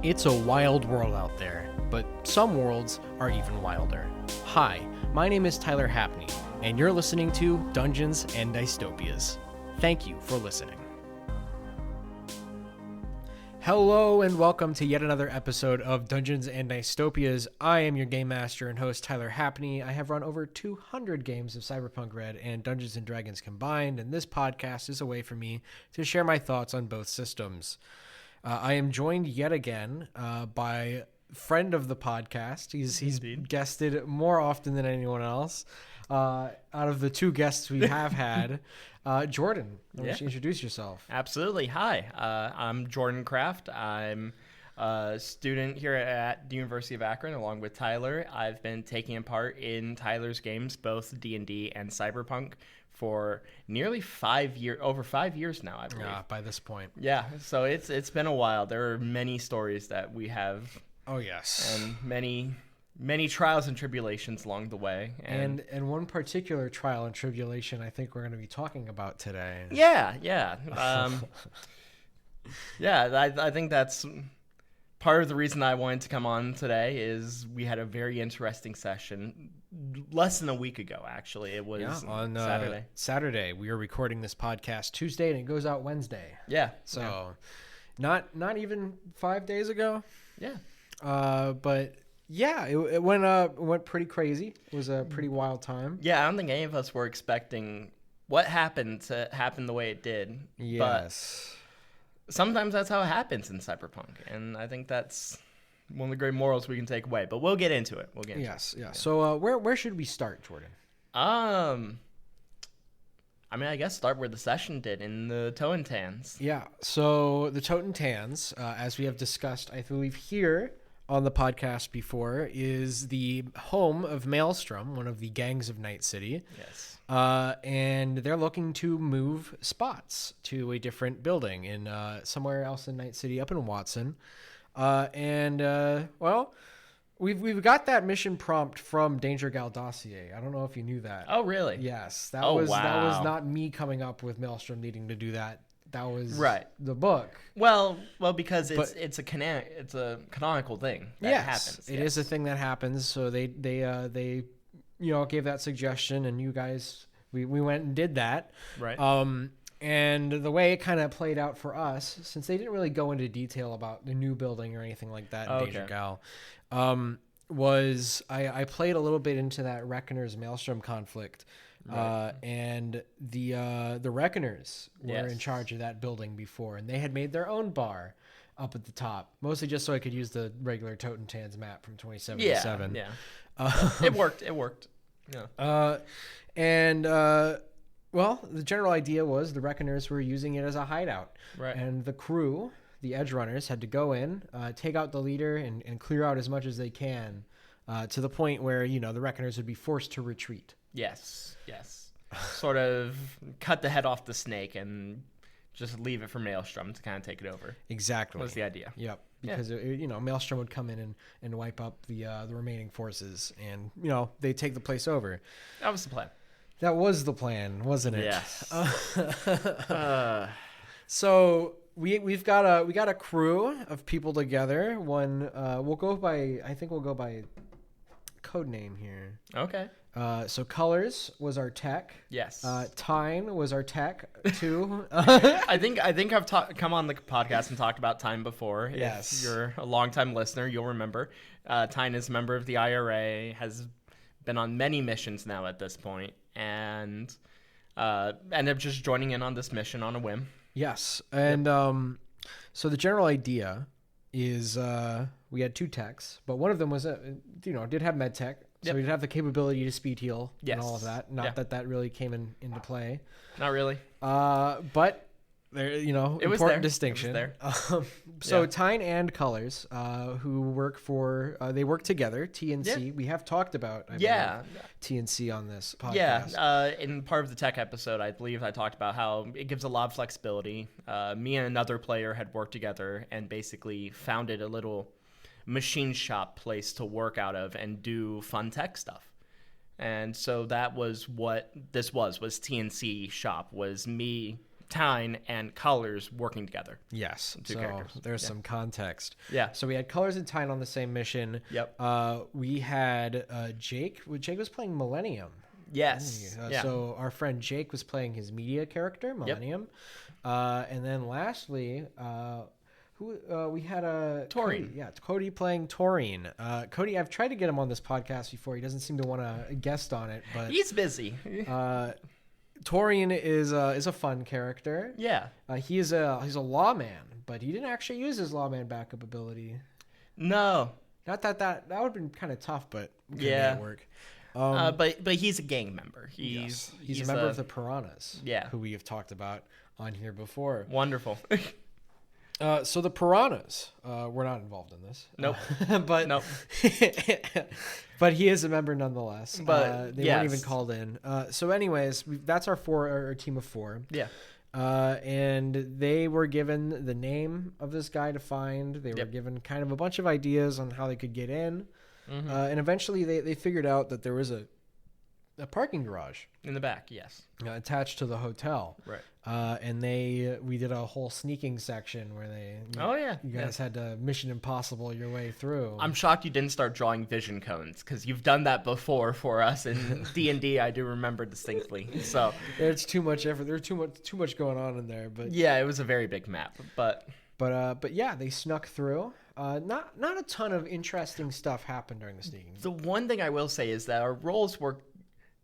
It's a wild world out there, but some worlds are even wilder. Hi, my name is Tyler Hapney, and you're listening to Dungeons and Dystopias. Thank you for listening. Hello and welcome to yet another episode of Dungeons and Dystopias. I am your game master and host, Tyler Hapney. I have run over 200 games of Cyberpunk Red and Dungeons and Dragons combined, and this podcast is a way for me to share my thoughts on both systems. I am joined yet again by friend of the podcast. He's guested more often than anyone else. Out of the two guests we have had, Jordan, why don't you introduce yourself? Absolutely. Hi, I'm Jordan Kraft. I'm a student here at the University of Akron along with Tyler. I've been taking part in Tyler's games, both D&D and Cyberpunk, for nearly 5 years, over 5 years now, I believe. Yeah, by this point. Yeah, so it's been a while. There are many stories that we have. Oh, yes. And many trials and tribulations along the way. And one particular trial and tribulation I think we're going to be talking about today. Yeah. I think that's part of the reason I wanted to come on today is we had a very interesting session less than a week ago, actually. It was on Saturday. Saturday. We are recording this podcast Tuesday, and it goes out Wednesday. Yeah. So not even 5 days ago. Yeah. But yeah, it went pretty crazy. It was a pretty wild time. Yeah, I don't think any of us were expecting what happened to happen the way it did. Yes. But sometimes that's how it happens in Cyberpunk, and I think that's one of the great morals we can take away. But we'll get into it. Yes. So where should we start, Jordan? I guess start where the session did, in the Toentans. Yeah, so the Toentans, as we have discussed, I believe here on the podcast before, is the home of Maelstrom, one of the gangs of Night City. Yes. And they're looking to move spots to a different building in somewhere else in Night City, up in Watson. We've got that mission prompt from Danger Gal Dossier. I don't know if you knew that. Oh, really? Yes. That Wow. was not me coming up with Maelstrom needing to do that. That was the book. Well, because it's a canonical thing that happens. It is a thing that happens. So they gave that suggestion, and you guys we went and did that. Right. And the way it kind of played out for us, since they didn't really go into detail about the new building or anything like that in Danger Gal, was I played a little bit into that Reckoners Maelstrom conflict. Right. And the Reckoners were in charge of that building before, and they had made their own bar up at the top, mostly just so I could use the regular Totentanz map from 2077. Yeah. It worked. Yeah. The general idea was the Reckoners were using it as a hideout. Right. And the crew, the Edge Runners, had to go in, take out the leader, and clear out as much as they can, to the point where, the Reckoners would be forced to retreat. Yes. Sort of cut the head off the snake and just leave it for Maelstrom to kind of take it over. Exactly. Was the idea. Yep. Because Maelstrom would come in and wipe up the remaining forces, and they take the place over. That was the plan. That was the plan, wasn't it? Yes. So we got a crew of people together. One we'll go by code name here. Okay. So Colors was our tech. Yes. Tyne was our tech too. I think I've come on the podcast and talked about Tyne before. Yes. If you're a longtime listener, you'll remember. Tyne is a member of the IRA, has been on many missions now at this point, and ended up just joining in on this mission on a whim. Yes. And so the general idea is we had two techs, but one of them was did have med tech. So we'd have the capability to speed heal and all of that. Not that really came into play. Not really. But there, important distinction. It was there. So Tyne and Colors, who work they work together. TNC. We have talked about TNC on this podcast. Yeah. In part of the tech episode, I believe I talked about how it gives a lot of flexibility. Me and another player had worked together and basically founded a little machine shop place to work out of and do fun tech stuff. And so that was what this was TNC shop, was me Tyne and Colors working together. Yes. Two so characters. there's some context. Yeah. So we had Colors and Tyne on the same mission. Yep. We had Jake. Jake was playing Millennium. Yes. Yeah. So our friend Jake was playing his media character, Millennium. And then lastly, we had Taurine. Cody. Yeah, Cody playing Taurine. Cody, I've tried to get him on this podcast before. He doesn't seem to want to guest on it, but He's busy. Taurine is a fun character. Yeah. He's a lawman, but he didn't actually use his lawman backup ability. No. Not that would have been kind of tough, but we could Yeah. make it work. But he's a gang member. He's a member of the Piranhas. Yeah. Who we have talked about on here before. Wonderful. So the Piranhas, we're not involved in this. Nope. But Nope. but he is a member nonetheless. But they yes. weren't even called in. So anyways, that's our team of 4. Yeah. And they were given the name of this guy to find. They were given kind of a bunch of ideas on how they could get in. Mm-hmm. And eventually they figured out that there was a parking garage In the back, yes. attached to the hotel. Right. And we did a whole sneaking section where you guys had to Mission Impossible your way through. I'm shocked you didn't start drawing vision cones because you've done that before for us in D&D. I do remember distinctly. So it's too much effort. There's too much going on in there. But yeah, it was a very big map. But yeah, they snuck through. Not a ton of interesting stuff happened during the sneaking. the one thing I will say is that our rolls were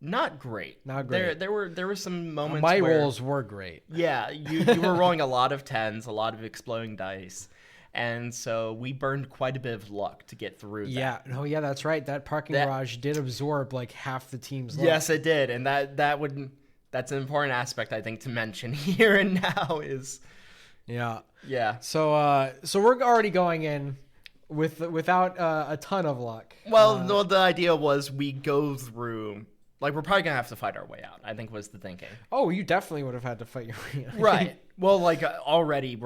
not great. Not great. There were some moments. My where, rolls were great. Yeah, you were rolling a lot of 10s, a lot of exploding dice, and so we burned quite a bit of luck to get through. Yeah. That. No. Yeah, that's right. That parking garage did absorb like half the team's luck. Yes, it did, and that's an important aspect I think to mention here and now is. Yeah. Yeah. So we're already going in without a ton of luck. Well, no, the idea was we go through. Like, we're probably going to have to fight our way out, I think was the thinking. Oh, you definitely would have had to fight your way out. Right. Well, like, already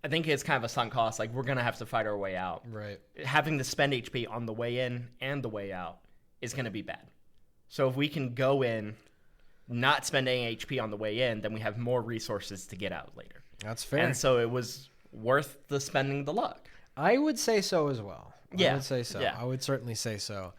I think it's kind of a sunk cost. Like, we're going to have to fight our way out. Right. Having to spend HP on the way in and the way out is going to be bad. So if we can go in, not spend any HP on the way in, then we have more resources to get out later. That's fair. And so it was worth the spending the luck. I would say so as well. Yeah. I would say so. Yeah. I would certainly say so.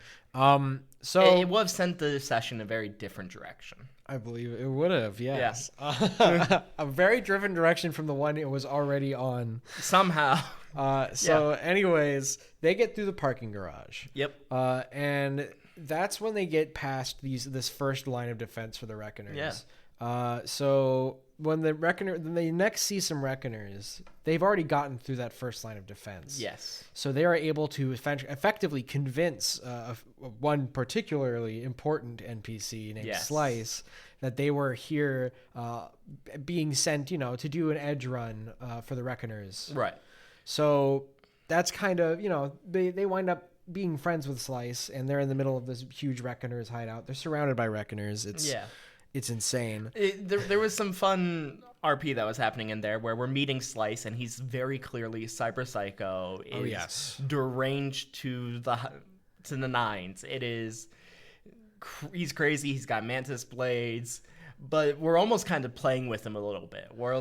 So it would have sent the session in a very different direction. I believe it would have, yes. A very different direction from the one it was already on. Somehow. Anyways, they get through the parking garage. Yep. And that's when they get past this first line of defense for the Reckoners. Yeah. So when they next see some Reckoners, they've already gotten through that first line of defense. Yes. So they are able to effectively convince one particularly important NPC named Slice that they were here being sent, to do an edge run for the Reckoners. Right. So that's kind of, they wind up being friends with Slice, and they're in the middle of this huge Reckoners hideout. They're surrounded by Reckoners. It's insane. There was some fun RP that was happening in there where we're meeting Slice, and he's very clearly Cyber Psycho. Deranged to the nines. He's crazy. He's got mantis blades, but we're almost kind of playing with him a little bit. We're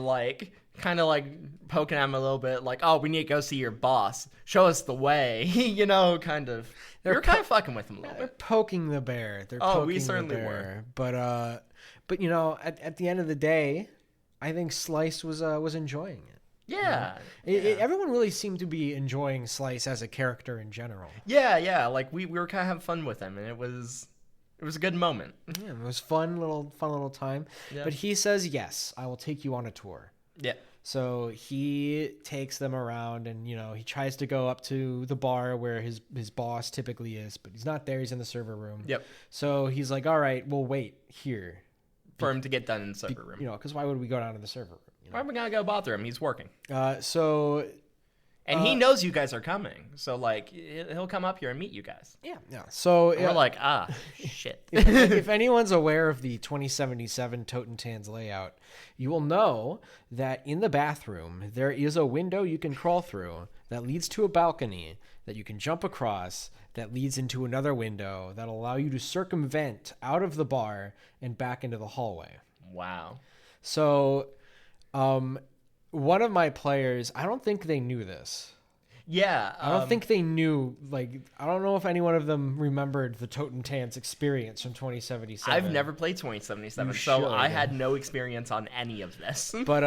kind of poking at him a little bit, like, oh, we need to go see your boss. Show us the way, kind of. We're kind of fucking with him a little bit. They're poking the bear. We certainly were. But at the end of the day, I think Slice was enjoying it. Yeah. Everyone really seemed to be enjoying Slice as a character in general. Yeah. Like we were kind of having fun with him, and it was a good moment. Yeah, it was fun little time. Yeah. But he says, yes, I will take you on a tour. Yeah. So he takes them around, and he tries to go up to the bar where his boss typically is, but he's not there. He's in the server room. Yep. So he's like, all right, we'll wait here for him to get done in the server room. Because why would we go down to the server room? Why are we gonna go bother him? He's working. And he knows you guys are coming, so he'll come up here and meet you guys. Yeah. So and we're shit. If anyone's aware of the 2077 Totentanz layout, you will know that in the bathroom there is a window you can crawl through that leads to a balcony that you can jump across that leads into another window that'll allow you to circumvent out of the bar and back into the hallway. Wow. So One of my players, I don't think they knew this. Yeah. I don't think they knew, like, I don't know if any one of them remembered the Totentanz experience from 2077. I've never played 2077, You so should. I had no experience on any of this. But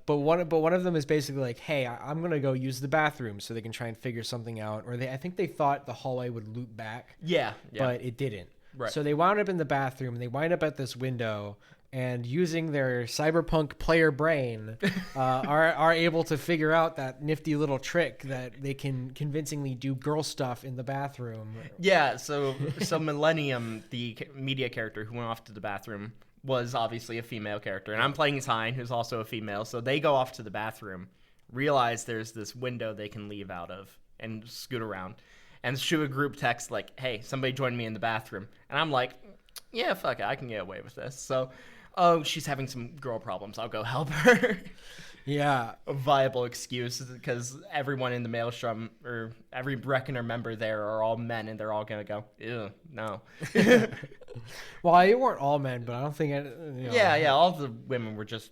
one of them is basically like, hey, I'm gonna go use the bathroom so they can try and figure something out. Or I think they thought the hallway would loop back, yeah. but it didn't. Right. So they wound up in the bathroom and they wind up at this window. And using their cyberpunk player brain, are able to figure out that nifty little trick that they can convincingly do girl stuff in the bathroom. Yeah, so Millennium, the media character who went off to the bathroom, was obviously a female character, and I'm playing Tyne, who's also a female. So they go off to the bathroom, realize there's this window they can leave out of, and scoot around, and shoot a group text like, "Hey, somebody join me in the bathroom," and I'm like, "Yeah, fuck it, I can get away with this." So. Oh, she's having some girl problems. I'll go help her. Yeah. A viable excuse because everyone in the Maelstrom or every Reckoner member there are all men and they're all going to go, ew, no. Well, they weren't all men, but I don't think Yeah, all the women were just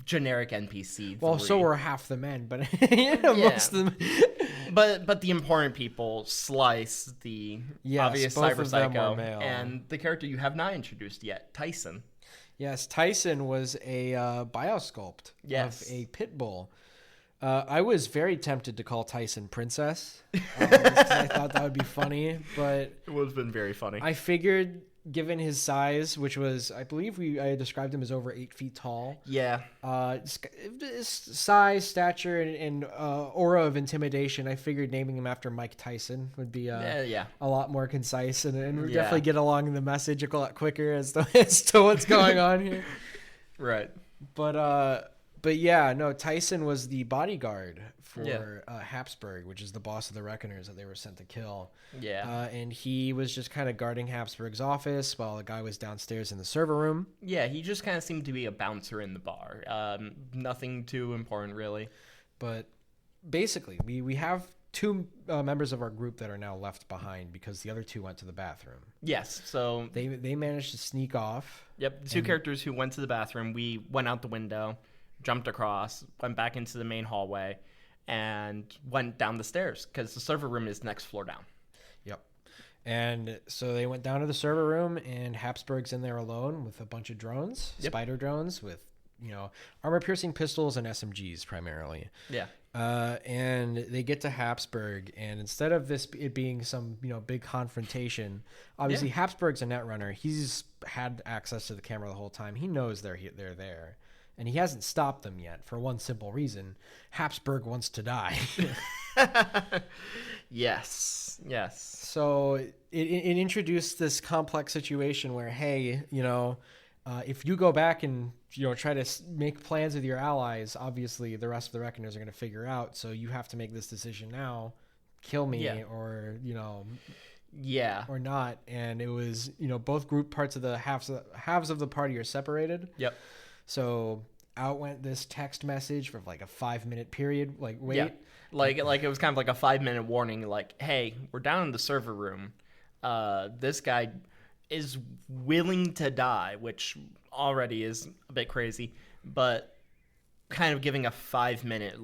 generic NPC. Well, so were half the men, but most of them. But the important people, Slice, the obvious cyber psycho, and the character you have not introduced yet, Tyson. Yes, Tyson was a biosculpt of a pit bull. I was very tempted to call Tyson Princess. I thought that would be funny, but it would have been very funny. I figured, given his size, which was, I believe I described him as over 8 feet tall. Yeah. Size, stature, and aura of intimidation. I figured naming him after Mike Tyson would be a lot more concise and would definitely get along the message a lot quicker as to what's going on here. Right. But yeah, no, Tyson was the bodyguard for Habsburg, which is the boss of the Reckoners that they were sent to kill. Yeah. And he was just kind of guarding Habsburg's office while the guy was downstairs in the server room. Yeah, he just kind of seemed to be a bouncer in the bar. Nothing too important, really. But basically, we have two members of our group that are now left behind because the other two went to the bathroom. Yes, so... They managed to sneak off. Yep, the two characters who went to the bathroom, we went out the window, jumped across, went back into the main hallway, and went down the stairs because the server room is next floor down. Yep. And so they went down to the server room, and Habsburg's in there alone with a bunch of drones, spider drones with, armor-piercing pistols and SMGs primarily. Yeah. And they get to Habsburg, and instead of it being some big confrontation, obviously Habsburg's a netrunner. He's had access to the camera the whole time. He knows they're there. And he hasn't stopped them yet for one simple reason. Habsburg wants to die. Yes. So it introduced this complex situation where, hey, if you go back and, try to make plans with your allies, obviously the rest of the Reckoners are going to figure out. So you have to make this decision now. Kill me or, or not. And it was, both group parts of the halves of the party are separated. Yep. So out went this text message for like a 5-minute period. Like, wait. Yeah. Like it was kind of like a 5-minute warning. Like, hey, we're down in the server room. This guy is willing to die, which already is a bit crazy, but kind of giving a 5-minute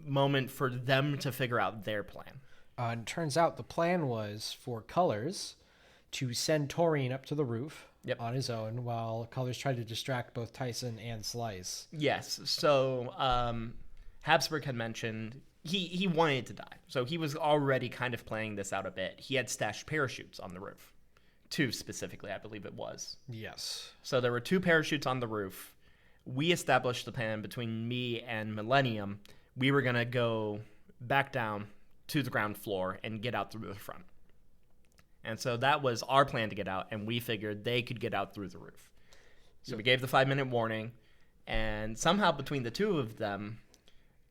moment for them to figure out their plan. And it turns out the plan was for Colors to send Taurine up to the roof. Yep. On his own, while Colors tried to distract both Tyson and Slice. Yes. So Habsburg had mentioned he wanted to die. So he was already kind of playing this out a bit. He had stashed parachutes on the roof. 2 specifically, I believe it was. Yes. So there were 2 parachutes on the roof. We established the plan between me and Millennium. We were going to go back down to the ground floor and get out through the front. And so that was our plan to get out, and we figured they could get out through the roof. So we gave the 5-minute warning, and somehow between the 2 of them,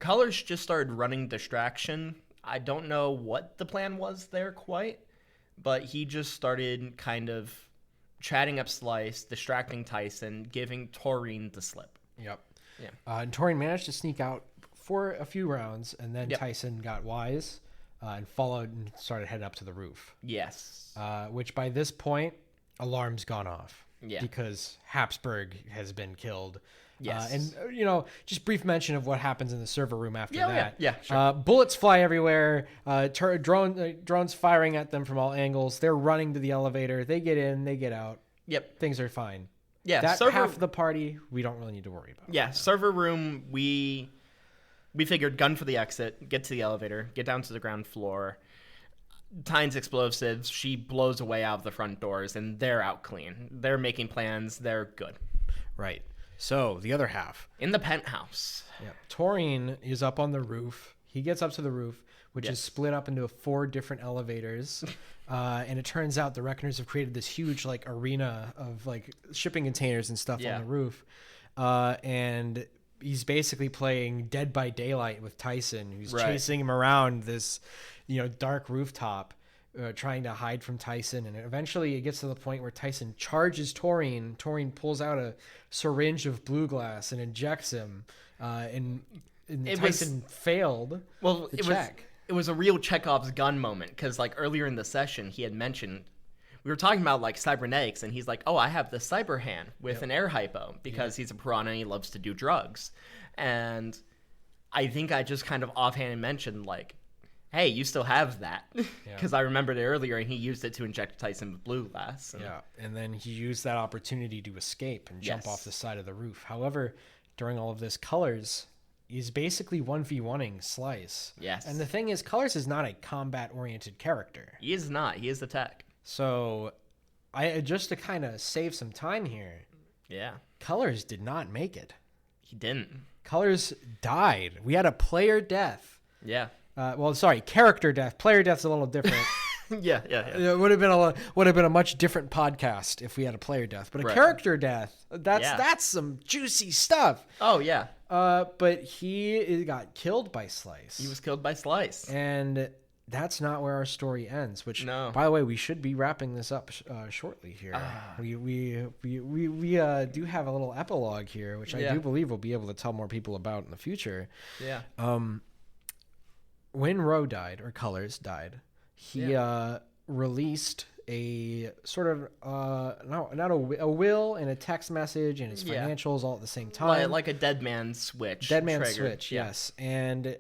Colors just started running distraction. I don't know what the plan was there quite, but he just started kind of chatting up Slice, distracting Tyson, giving Taurine the slip. Yep. Yeah. And Taurine managed to sneak out for a few rounds, and then Tyson got wise. And followed and started heading up to the roof. Yes. Which by this point, alarm's gone off. Yeah. Because Habsburg has been killed. Yes. And just brief mention of what happens in the server room after that. Yeah, sure. Bullets fly everywhere. Drones firing at them from all angles. They're running to the elevator. They get in. They get out. Yep. Things are fine. Yeah. That half of the party we don't really need to worry about. Yeah. Server room. We figured gun for the exit. Get to the elevator. Get down to the ground floor. Tyne's explosives. She blows away out of the front doors, and they're out clean. They're making plans. They're good. Right. So the other half in the penthouse. Yeah. Taurine is up on the roof. He gets up to the roof, which is split up into 4 different elevators. And it turns out the Reckoners have created this huge arena of shipping containers and stuff on the roof. And he's basically playing Dead by Daylight with Tyson, who's chasing him around this, dark rooftop, trying to hide from Tyson. And eventually it gets to the point where Tyson charges Taurine. Taurine pulls out a syringe of blue glass and injects him. And Tyson failed the check. It was a real Chekhov's gun moment, because earlier in the session he had mentioned, we were talking about cybernetics, and he's like, oh, I have the cyber hand with an air hypo, because he's a piranha and he loves to do drugs. And I think I just kind of offhand mentioned hey, you still have that, because I remembered it earlier, and he used it to inject Tyson with blue glass. And then he used that opportunity to escape and jump off the side of the roof. However, during all of this, Colors is basically 1v1ing Slice. Yes. And the thing is, Colors is not a combat-oriented character. He is not. He is the tech. So, just to kind of save some time here, Colors did not make it. He didn't. Colors died. We had a player death. Yeah. Character death. Player death's a little different. Yeah. It would have been a much different podcast if we had a player death, but a character death, that's some juicy stuff. Oh yeah. But he got killed by Slice. He was killed by Slice, and that's not where our story ends. Which, by the way, we should be wrapping this up shortly here. We do have a little epilogue here, which I do believe we'll be able to tell more people about in the future. Yeah. When Roe died, or Colors died, he released a sort of not a will and a text message and his financials all at the same time, like a dead man switch. Switch, yes. And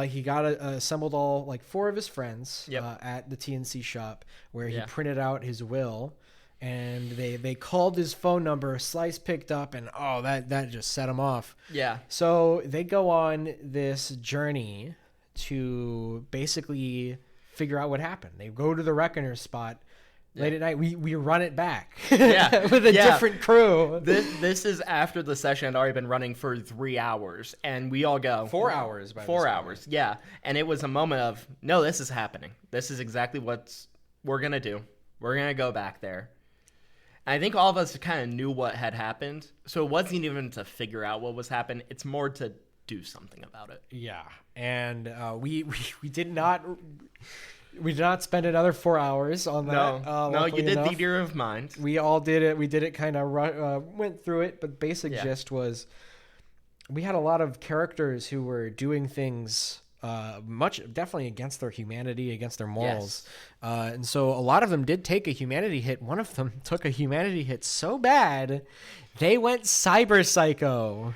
he got assembled all 4 of his friends at the TNC shop, where he printed out his will, and they called his phone number. Slice picked up, and that just set him off. Yeah. So they go on this journey to basically figure out what happened. They go to the Reckoner spot late at night. We run it back with a different crew. This is after the session had already been running for 3 hours, and we all go 4 hours. 4 hours, yeah. And it was a moment of, no, this is happening. This is exactly what we're gonna do. We're gonna go back there. And I think all of us kind of knew what had happened, so it wasn't even to figure out what was happening. It's more to do something about it. Yeah, and we did not spend another 4 hours on that. No, you did theater of mind. We all did it. We did it kind of went through it, but basic gist was we had a lot of characters who were doing things definitely against their humanity, against their morals. And so a lot of them did take a humanity hit. One of them took a humanity hit so bad they went cyber psycho.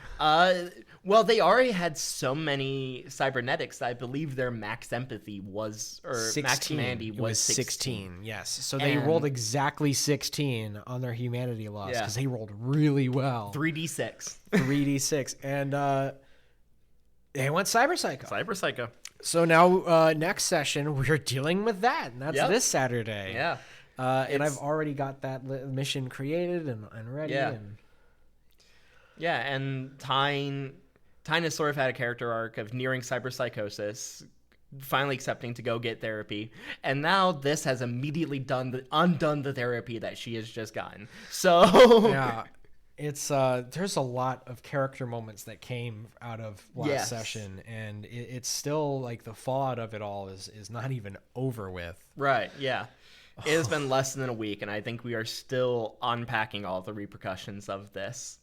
Well, they already had so many cybernetics. I believe their max empathy was, or 16. max humanity was 16. Yes. So they rolled exactly 16 on their humanity loss, because they rolled really well. 3d6. 3d6. And they went cyber psycho. Cyber psycho. So now next session, we're dealing with that. And that's this Saturday. Yeah. And I've already got that mission created and ready. Yeah. And Tyne has sort of had a character arc of nearing cyberpsychosis, finally accepting to go get therapy, and now this has immediately undone the therapy that she has just gotten. So it's there's a lot of character moments that came out of last session, and it's still the fallout of it all is not even over with. Right. Yeah. It has been less than a week, and I think we are still unpacking all the repercussions of this.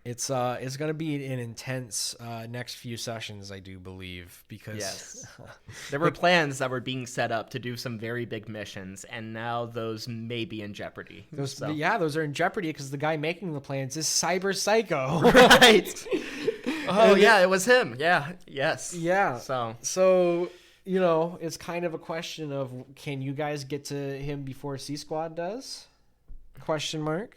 It's going to be an intense next few sessions, I do believe, because Yes. There were plans that were being set up to do some very big missions, and now those may be in jeopardy. those are in jeopardy because the guy making the plans is Cyber Psycho. Right. Oh, yeah, it was him. Yeah. Yes. Yeah. So, it's kind of a question of, can you guys get to him before C Squad does? Question mark.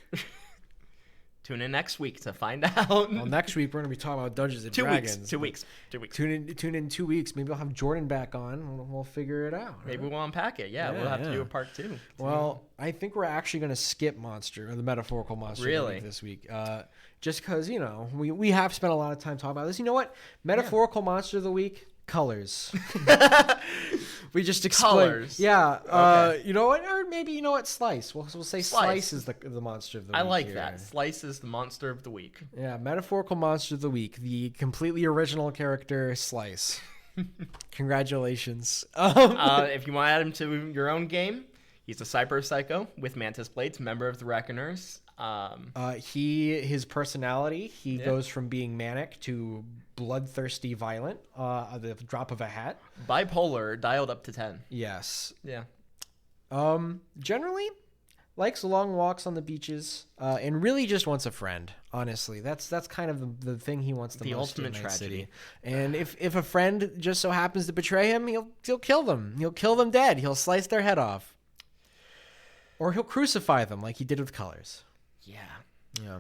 tune in next week to find out. Well, next week we're going to be talking about Dungeons and Dragons. 2 weeks. Tune in 2 weeks. Maybe I'll have Jordan back on. We'll figure it out. Maybe we'll unpack it. Yeah, we'll have to do a part 2. Well, I think we're actually going to skip the metaphorical monster Really? this week. Just because, we have spent a lot of time talking about this. You know what? Metaphorical monster of the week, colors. We just explain. Colors. Yeah. Okay. You know what? Or maybe, Slice. We'll say Slice is the monster of the week. I like here. that. Slice is the monster of the week. Yeah, metaphorical monster of the week, the completely original character Slice. Congratulations. If you want to add him to your own game, he's a Cyber Psycho with Mantis Blades, member of the Reckoners. His personality, he goes from being manic to bloodthirsty violent, at the drop of a hat. Bipolar, dialed up to 10. Yes. Yeah. Generally likes long walks on the beaches, and really just wants a friend. Honestly, that's kind of the thing he wants the most in ultimate Night tragedy. City. And if a friend just so happens to betray him, he'll kill them. He'll kill them dead. He'll slice their head off, or he'll crucify them like he did with Colors. Yeah.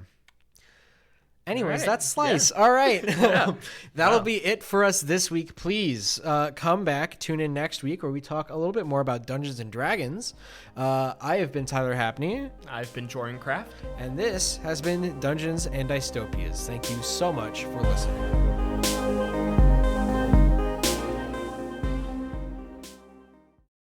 Anyways, Right. that's Slice. Yeah. All right. Yeah. That'll Wow. be it for us this week. Please come back, tune in next week where we talk a little bit more about Dungeons and Dragons. I have been Tyler Hapney, I've been Jordan Kraft. and this has been Dungeons and Dystopias. Thank you so much for listening.